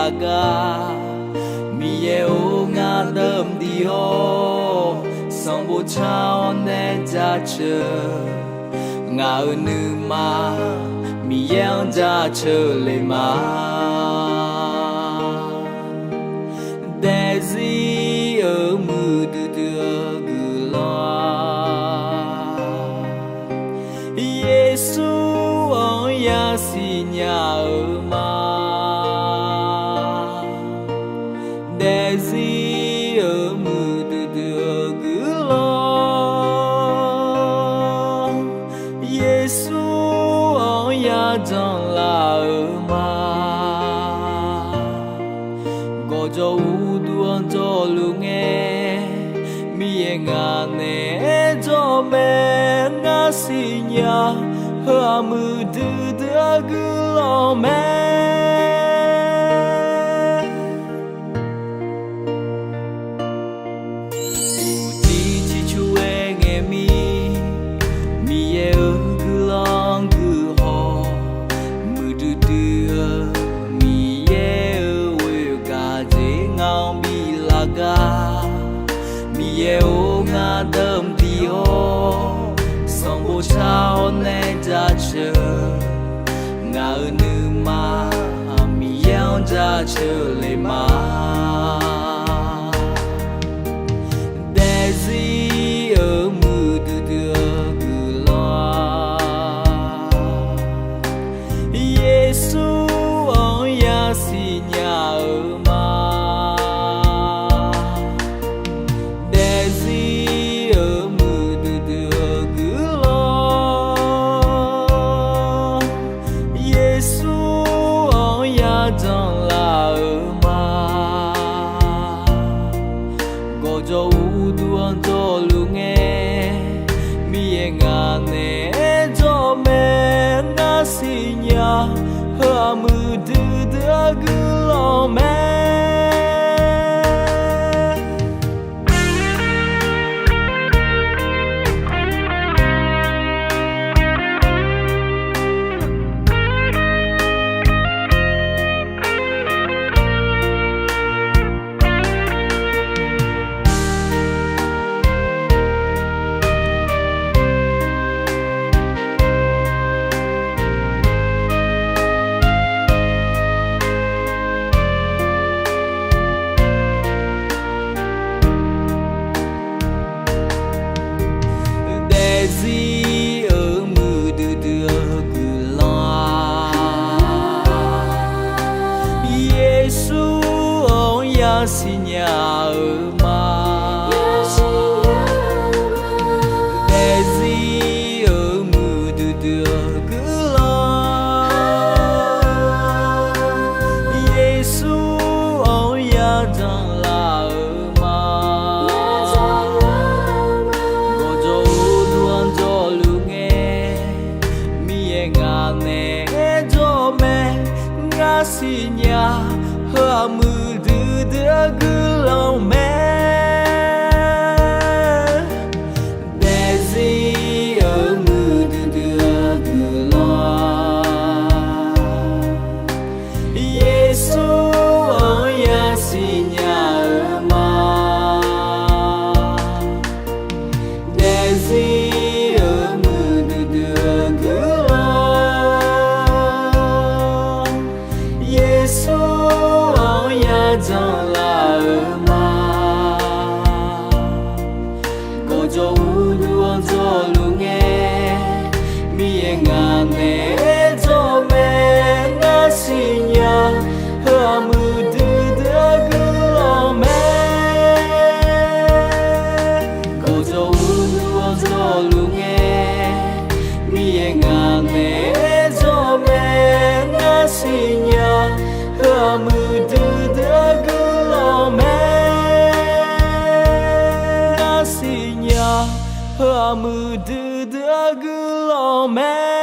laga mi ye o nga đơm đi ho song bo chao ne ja che nga nu ma mi yang ja che le ma de zi ở mưa từ từ gửi lo Giêsu ông ya si nhà ở ma để gì ở mưa từ từ gửi lo Giêsu ông ya chẳng là ở ma có cho u đuông cho lu nghe mi ngà nè cho mẹ ngà si nhà hơ mưa từ từ gửi lo mẹ mi yêu nga đơm đi ho song bo chao ne ja che nga nu ma mi yang ja che le ma de zi ở mưa từ từ gửi lo Giêsu ông ya si nhà ở ma chẳng là ở ma có cho u đuông cho lu nghe mi ngà nè cho mẹ ngà si nhà hơ mưa từ từ gửi lo mẹ si nhà ở ma để gì ở mưa từ từ cứ lo Giêsu ông ya chẳng là ở ma có cho luôn cho lu nghe mi ngà nè cho mẹ ngà si nhà hơ mưa gửi lo mẹ để gì ở mưa từ từ gửi lo Giêsu ông ya si nhà ở ma để gì ở mưa từ từ gửi lo Giêsu ông ya chẳng là ở ma có cho u đuông cho lu nghe mi ngà nè cho mẹ ngà si nhà hơ mưa từ từ gửi lo mẹ có cho u đuông cho lu nghe mi ngà nè cho mẹ ngà si nhà hơ mưa từ từ gửi lo mẹ ngà si nhà hơ mưa từ từ gửi lo mẹ